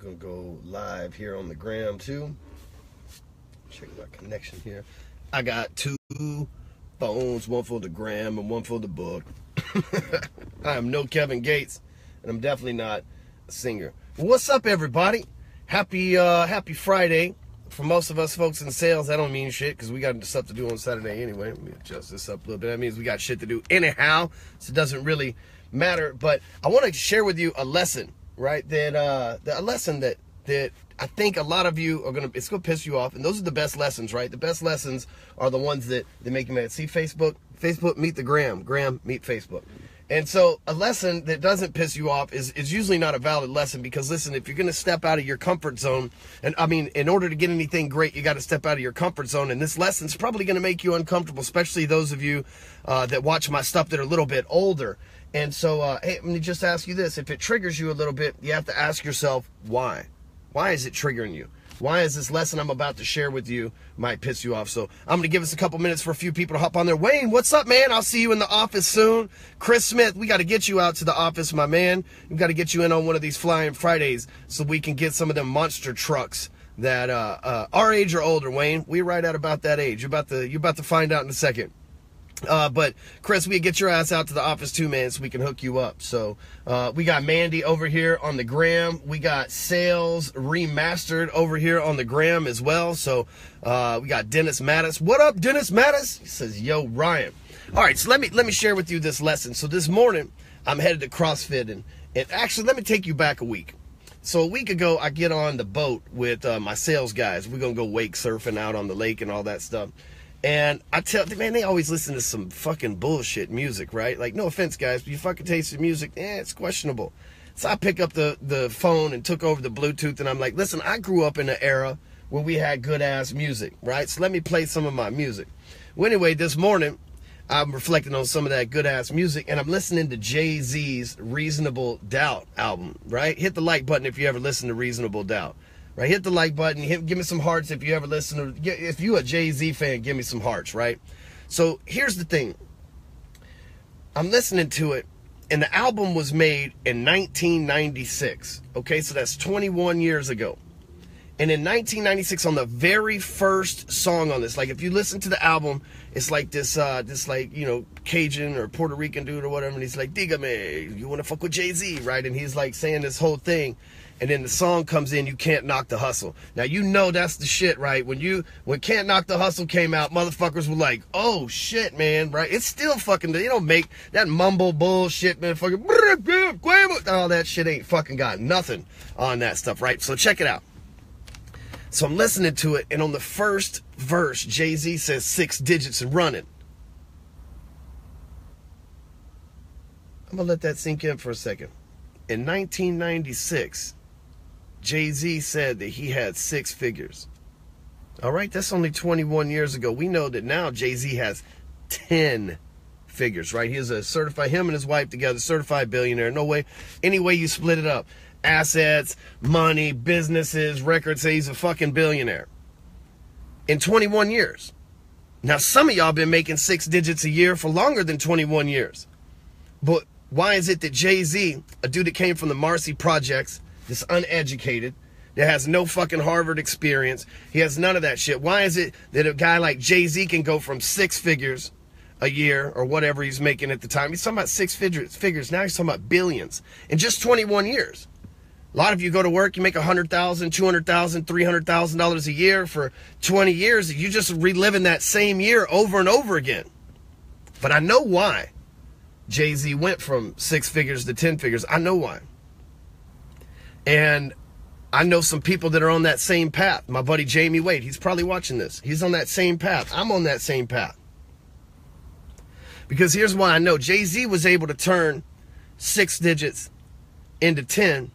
Gonna go live here on the gram too. Check my connection here. I got two phones, one for the gram and one for the book. I am no Kevin Gates, and I'm definitely not a singer. Well, what's up, everybody? Happy Friday. For most of us folks in sales, that don't mean shit because we got stuff to do on Saturday anyway. Let me adjust this up a little bit. That means we got shit to do anyhow, so it doesn't really matter. But I want to share with you a lesson, right? A lesson that I think a lot of you are it's gonna piss you off, and those are the best lessons, right? The best lessons are the ones that make you mad. See, Facebook meet the gram meet Facebook. And so a lesson that doesn't piss you off is usually not a valid lesson, because listen, if you're going to step out of your comfort zone, and I mean, in order to get anything great, you got to step out of your comfort zone. And this lesson's probably going to make you uncomfortable, especially those of you that watch my stuff that are a little bit older. And so, hey, let me just ask you this. If it triggers you a little bit, you have to ask yourself, why? Why is it triggering you? Why is this lesson I'm about to share with you might piss you off? So I'm going to give us a couple minutes for a few people to hop on there. Wayne, what's up, man? I'll see you in the office soon. Chris Smith, we got to get you out to the office, my man. We got to get you in on one of these Flying Fridays so we can get some of them monster trucks that our age or older, Wayne. We're right at about that age. You're about to find out in a second. But Chris, we get your ass out to the office too, man, so we can hook you up. So we got Mandy over here on the gram. We got Sales Remastered over here on the gram as well. So we got Dennis Mattis. What up, Dennis Mattis? He says, yo, Ryan. All right, so let me share with you this lesson. So this morning I'm headed to CrossFit, and actually let me take you back a week. So a week ago I get on the boat with my sales guys. We're gonna go wake surfing out on the lake and all that stuff. And I tell them, man, they always listen to some fucking bullshit music, right? Like, no offense, guys, but you fucking taste the music, it's questionable. So I pick up the phone and took over the Bluetooth, and I'm like, listen, I grew up in an era where we had good-ass music, right? So let me play some of my music. Well, anyway, this morning, I'm reflecting on some of that good-ass music, and I'm listening to Jay-Z's Reasonable Doubt album, right? Hit the like button if you ever listen to Reasonable Doubt. Right, hit the like button. Give me some hearts if you ever listen to. If you a Jay-Z fan, give me some hearts. Right. So here's the thing. I'm listening to it, and the album was made in 1996. Okay, so that's 21 years ago. And in 1996, on the very first song on this, like if you listen to the album, it's like this like, you know, Cajun or Puerto Rican dude or whatever, and he's like, "Dígame, you want to fuck with Jay-Z," right? And he's like saying this whole thing. And then the song comes in, "You Can't Knock the Hustle." Now, you know that's the shit, right? When Can't Knock the Hustle came out, motherfuckers were like, oh, shit, man, right? It's still fucking, they don't make that mumble bullshit, man, fucking, all that shit ain't fucking got nothing on that stuff, right? So check it out. So I'm listening to it, and on the first verse, Jay-Z says 6 digits and running. I'm going to let that sink in for a second. In 1996... Jay-Z said that he had 6 figures. All right, that's only 21 years ago. We know that now Jay-Z has 10 figures, right? He's a certified, him and his wife together, certified billionaire. No way, any way you split it up. Assets, money, businesses, records, say he's a fucking billionaire. In 21 years. Now, some of y'all been making 6 digits a year for longer than 21 years. But why is it that Jay-Z, a dude that came from the Marcy Projects, this uneducated, that has no fucking Harvard experience, he has none of that shit. Why is it that a guy like Jay-Z can go from 6 figures a year or whatever he's making at the time? He's talking about 6 figures. Now he's talking about billions in just 21 years. A lot of you go to work, you make $100,000, $200,000, $300,000 a year for 20 years. You just reliving that same year over and over again. But I know why Jay-Z went from 6 figures to 10 figures. I know why. And I know some people that are on that same path. My buddy Jamie Wade, he's probably watching this. He's on that same path. I'm on that same path. Because here's why I know. Jay-Z was able to turn 6 digits into 10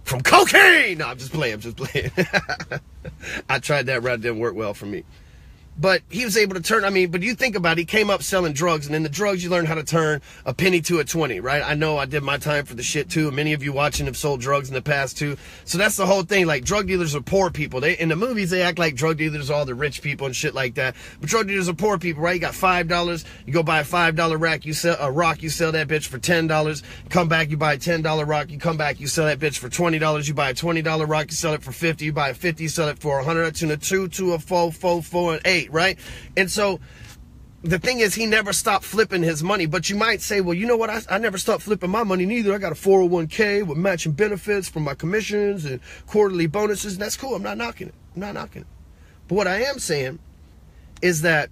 from cocaine. No, I'm just playing. I tried that route. It didn't work well for me. But he was able to turn, I mean, but you think about it, he came up selling drugs, and in the drugs you learn how to turn a penny to a 20, right? I know I did my time for the shit too, and many of you watching have sold drugs in the past too. So that's the whole thing, like drug dealers are poor people. In the movies they act like drug dealers are all the rich people and shit like that. But drug dealers are poor people, right? You got $5, you go buy a $5 rack, you sell a rock, you sell that bitch for $10, come back, you buy a $10 rock, you come back, you sell that bitch for $20, you buy a $20 rock, you sell it for $50, you buy a $50, you sell it for $100, to a 2, to a 4, 4, 4, and 8, right? And so the thing is, he never stopped flipping his money. But you might say, well, you know what? I never stopped flipping my money neither. I got a 401k with matching benefits from my commissions and quarterly bonuses. And that's cool. I'm not knocking it. I'm not knocking it. But what I am saying is that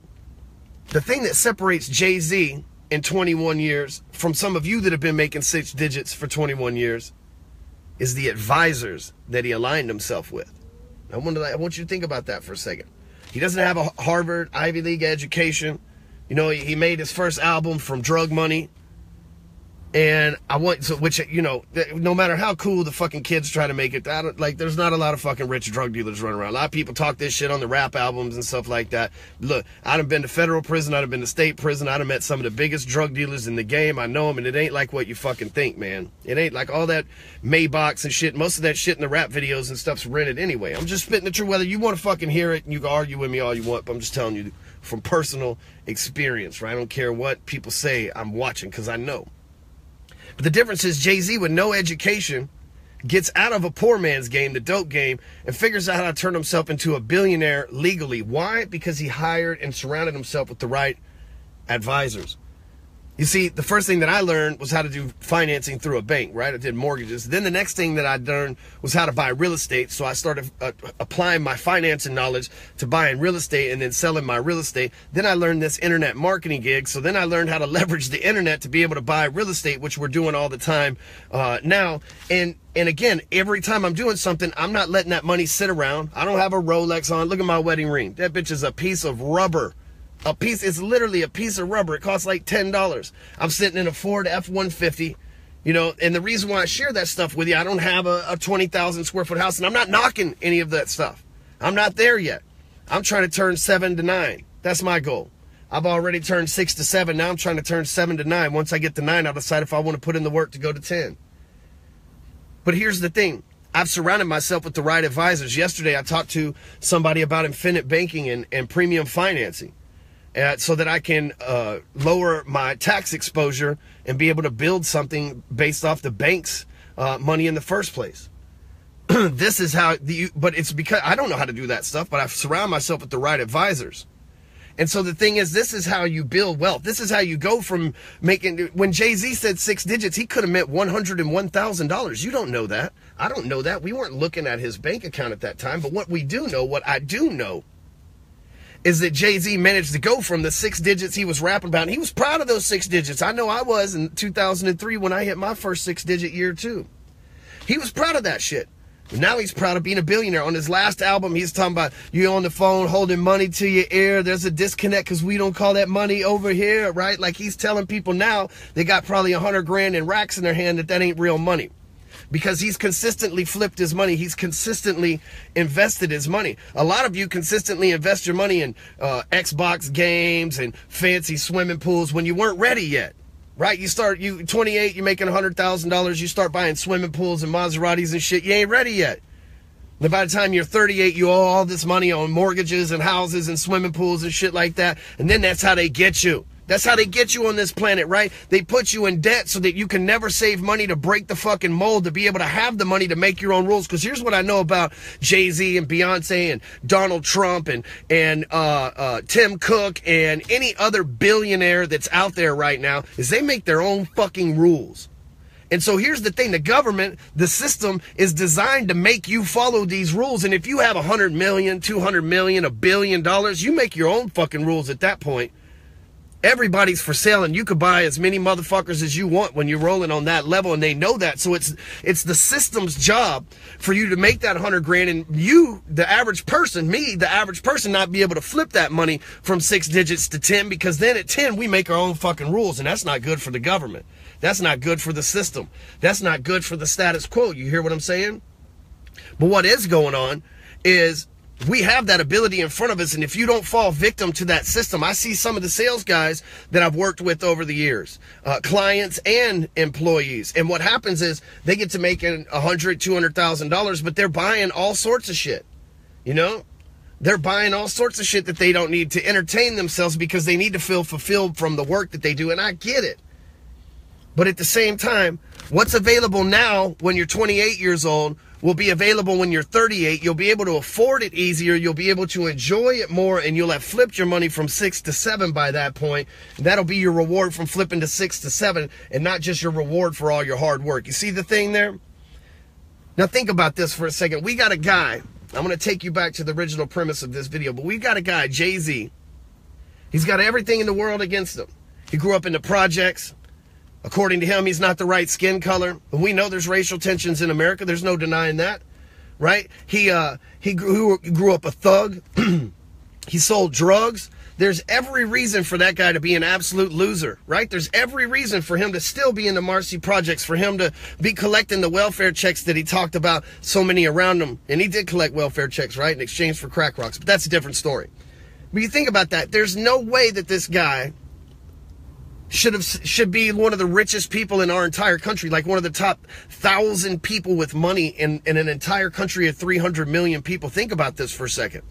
the thing that separates Jay-Z in 21 years from some of you that have been making 6 digits for 21 years is the advisors that he aligned himself with. I want you to think about that for a second. He doesn't have a Harvard, Ivy League education. You know, he made his first album from drug money. And no matter how cool the fucking kids try to make it, there's not a lot of fucking rich drug dealers running around. A lot of people talk this shit on the rap albums and stuff like that. Look, I done been to federal prison, I done been to state prison, I done met some of the biggest drug dealers in the game. I know them, and it ain't like what you fucking think, man. It ain't like all that Maybachs and shit. Most of that shit in the rap videos and stuff's rented anyway. I'm just spitting the truth. Whether you want to fucking hear it, and you can argue with me all you want, but I'm just telling you from personal experience, right? I don't care what people say, I'm watching, because I know. But the difference is Jay-Z with no education gets out of a poor man's game, the dope game, and figures out how to turn himself into a billionaire legally. Why? Because he hired and surrounded himself with the right advisors. You see, the first thing that I learned was how to do financing through a bank, right? I did mortgages. Then the next thing that I learned was how to buy real estate. So I started applying my financing knowledge to buying real estate and then selling my real estate. Then I learned this internet marketing gig. So then I learned how to leverage the internet to be able to buy real estate, which we're doing all the time now. And again, every time I'm doing something, I'm not letting that money sit around. I don't have a Rolex on. Look at my wedding ring. That bitch is a piece of rubber. It's literally a piece of rubber. It costs like $10. I'm sitting in a Ford F-150, you know, and the reason why I share that stuff with you, I don't have a 20,000 square foot house, and I'm not knocking any of that stuff. I'm not there yet. I'm trying to turn 7 to 9. That's my goal. I've already turned 6 to 7. Now I'm trying to turn 7 to 9. Once I get to 9, I'll decide if I want to put in the work to go to 10. But here's the thing. I've surrounded myself with the right advisors. Yesterday, I talked to somebody about infinite banking and premium financing. So that I can lower my tax exposure and be able to build something based off the bank's money in the first place. This is how, but it's because I don't know how to do that stuff, but I've surrounded myself with the right advisors. And so the thing is, this is how you build wealth. This is how you go from making, when Jay-Z said 6 digits, he could have meant $101,000. You don't know that. I don't know that. We weren't looking at his bank account at that time. But what I do know, is that Jay-Z managed to go from the 6 digits he was rapping about. And he was proud of those 6 digits. I know I was in 2003 when I hit my first 6-digit year too. He was proud of that shit. Now he's proud of being a billionaire. On his last album, he's talking about you on the phone holding money to your ear. There's a disconnect because we don't call that money over here, right? Like he's telling people now they got probably 100 grand in racks in their hand that ain't real money. Because he's consistently flipped his money. He's consistently invested his money. A lot of you consistently invest your money in Xbox games and fancy swimming pools when you weren't ready yet, right? You 28, you're making $100,000. You start buying swimming pools and Maseratis and shit. You ain't ready yet. And by the time you're 38, you owe all this money on mortgages and houses and swimming pools and shit like that. And then that's how they get you. That's how they get you on this planet, right? They put you in debt so that you can never save money to break the fucking mold, to be able to have the money to make your own rules. Because here's what I know about Jay-Z and Beyonce and Donald Trump and Tim Cook and any other billionaire that's out there right now is they make their own fucking rules. And so here's the thing, the government, the system is designed to make you follow these rules. And if you have 100 million, 200 million, $1 billion, you make your own fucking rules at that point. Everybody's for sale, and you could buy as many motherfuckers as you want when you're rolling on that level, and they know that. So it's the system's job for you to make that 100 grand, and you, the average person, me, the average person, not be able to flip that money from 6 digits to 10, because then at 10 we make our own fucking rules, and that's not good for the government. That's not good for the system. That's not good for the status quo. You hear what I'm saying? But what is going on is We have that ability in front of us, and if you don't fall victim to that system, I see some of the sales guys that I've worked with over the years, clients and employees, and what happens is they get to making $100,000, $200,000, but they're buying all sorts of shit, you know? They're buying all sorts of shit that they don't need to entertain themselves because they need to feel fulfilled from the work that they do, and I get it. But at the same time, what's available now when you're 28 years old will be available when you're 38. You'll be able to afford it easier. You'll be able to enjoy it more, and you'll have flipped your money from 6 to 7 by that point. That'll be your reward from flipping to 6 to 7, and not just your reward for all your hard work. You see the thing there? Now think about this for a second. We got a guy. I'm going to take you back to the original premise of this video, but we got a guy, Jay-Z. He's got everything in the world against him. He grew up in the projects. According to him, he's not the right skin color. And we know there's racial tensions in America. There's no denying that, right? He grew up a thug. He sold drugs. There's every reason for that guy to be an absolute loser, right? There's every reason for him to still be in the Marcy projects, for him to be collecting the welfare checks that he talked about, so many around him. And he did collect welfare checks, right, in exchange for crack rocks. But that's a different story. But you think about that. There's no way that this guy should be one of the richest people in our entire country, like one of the top 1,000 people with money in an entire country of 300 million people. Think about this for a second.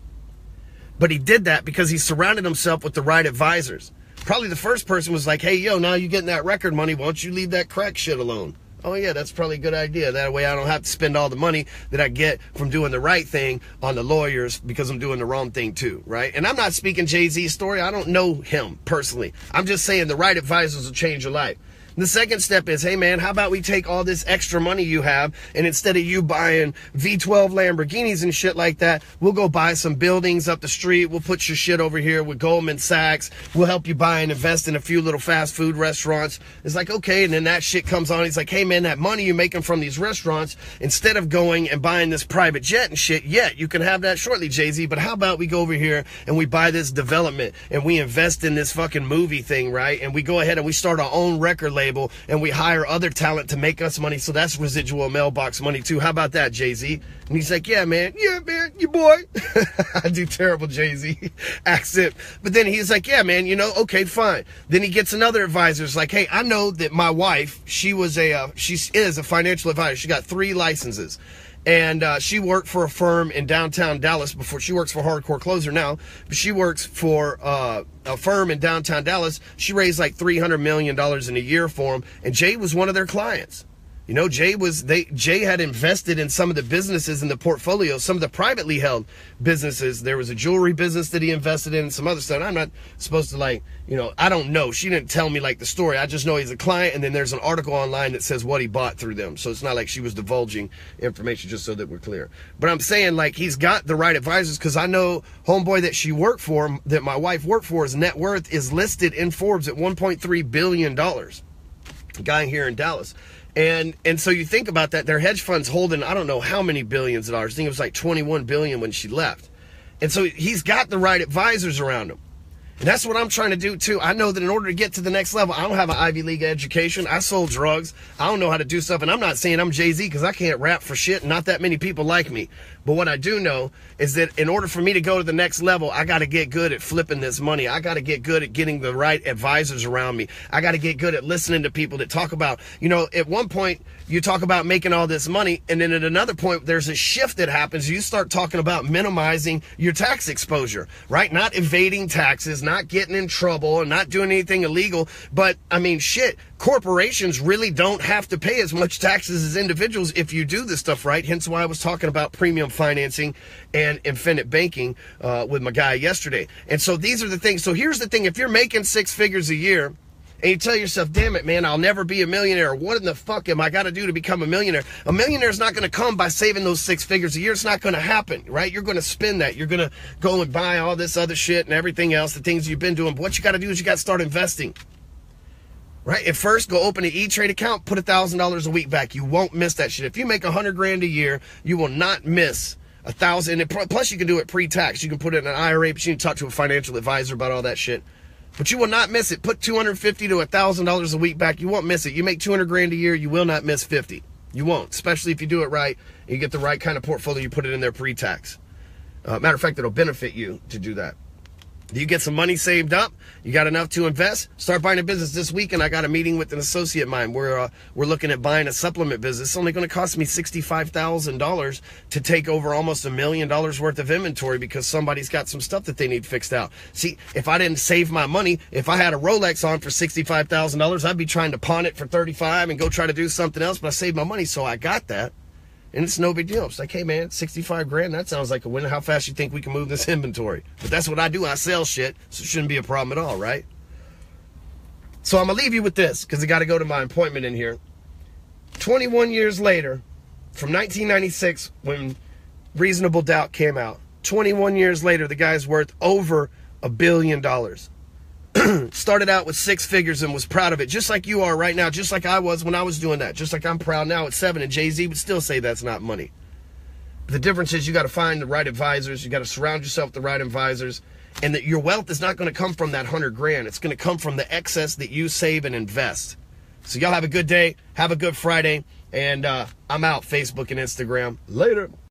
But he did that because he surrounded himself with the right advisors. Probably the first person was like, hey, yo, now you're getting that record money. Why don't you leave that crack shit alone? Oh, yeah, that's probably a good idea. That way I don't have to spend all the money that I get from doing the right thing on the lawyers because I'm doing the wrong thing too, right? And I'm not speaking Jay-Z's story. I don't know him personally. I'm just saying the right advisors will change your life. The second step is, hey, man, how about we take all this extra money you have, and instead of you buying V12 Lamborghinis and shit like that, we'll go buy some buildings up the street. We'll put your shit over here with Goldman Sachs. We'll help you buy and invest in a few little fast food restaurants. It's like, okay, and then that shit comes on. He's like, hey, man, that money you're making from these restaurants, instead of going and buying this private jet and shit, yeah, you can have that shortly, Jay-Z, but how about we go over here and we buy this development and we invest in this fucking movie thing, right? And we go ahead and we start our own record label, and we hire other talent to make us money, so that's residual mailbox money too. How about that, Jay-Z? And he's like, yeah, man, your boy. I do terrible Jay-Z accent. But then he's like, yeah, man, you know, okay, fine. Then he gets another advisor. It's like, hey, I know that my wife, she is a financial advisor. She got 3 licenses. And she worked for a firm in downtown Dallas before. She works for Hardcore Closer now, but she works for a firm in downtown Dallas. She raised like $300 million in a year for them, and Jay was one of their clients. You know, Jay had invested in some of the businesses in the portfolio, some of the privately held businesses. There was a jewelry business that he invested in, some other stuff. I'm not supposed to, like, you know, I don't know. She didn't tell me like the story. I just know he's a client, and then there's an article online that says what he bought through them. So it's not like she was divulging information, just so that we're clear. But I'm saying, like, he's got the right advisors, because I know homeboy that she worked for, that my wife worked for, his net worth is listed in Forbes at $1.3 billion. Guy here in Dallas. And so you think about that, their hedge fund's holding, I don't know how many billions of dollars. I think it was like 21 billion when she left. And so he's got the right advisors around him. And that's what I'm trying to do too. I know that in order to get to the next level, I don't have an Ivy League education. I sold drugs. I don't know how to do stuff. And I'm not saying I'm Jay-Z, because I can't rap for shit, and not that many people like me. But what I do know is that in order for me to go to the next level, I got to get good at flipping this money. I got to get good at getting the right advisors around me. I got to get good at listening to people that talk about, you know, at one point you talk about making all this money, and then at another point there's a shift that happens. You start talking about minimizing your tax exposure, right? Not evading taxes, not getting in trouble, and not doing anything illegal. But I mean, shit, corporations really don't have to pay as much taxes as individuals if you do this stuff right. Hence why I was talking about premium financing and infinite banking with my guy yesterday. And so these are the things. So here's the thing. If you're making 6 figures a year, and you tell yourself, damn it, man, I'll never be a millionaire. What in the fuck am I got to do to become a millionaire? A millionaire is not going to come by saving those 6 figures a year. It's not going to happen, right? You're going to spend that. You're going to go and buy all this other shit and everything else, the things you've been doing. But what you got to do is you got to start investing, right? At first, go open an E-Trade account, put $1,000 a week back. You won't miss that shit. If you make $100 grand a year, you will not miss $1,000. Plus, you can do it pre-tax. You can put it in an IRA, but you can talk to a financial advisor about all that shit. But you will not miss it. Put $250 to $1,000 a week back. You won't miss it. You make 200 grand a year, you will not miss 50. You won't, especially if you do it right and you get the right kind of portfolio. You put it in there pre-tax, Matter of fact, it'll benefit you to do that. You get some money saved up, you got enough to invest, start buying a business this week. And I got a meeting with an associate of mine where we're looking at buying a supplement business. It's only going to cost me $65,000 to take over almost $1 million worth of inventory because somebody's got some stuff that they need fixed out. See, if I didn't save my money, if I had a Rolex on for $65,000, I'd be trying to pawn it for $35,000 and go try to do something else, but I saved my money, so I got that. And it's no big deal. It's like, hey, man, 65 grand, that sounds like a win. How fast you think we can move this inventory? But that's what I do. I sell shit, so it shouldn't be a problem at all, right? So I'm going to leave you with this because I got to go to my appointment in here. 21 years later, from 1996, when Reasonable Doubt came out, 21 years later, the guy's worth over $1 billion. Started out with 6 figures and was proud of it, just like you are right now, just like I was when I was doing that, just like I'm proud now at 7, and Jay-Z would still say that's not money. But the difference is you got to find the right advisors, you got to surround yourself with the right advisors, and that your wealth is not going to come from that 100 grand. It's going to come from the excess that you save and invest. So y'all have a good day, have a good Friday, and I'm out, Facebook and Instagram. Later.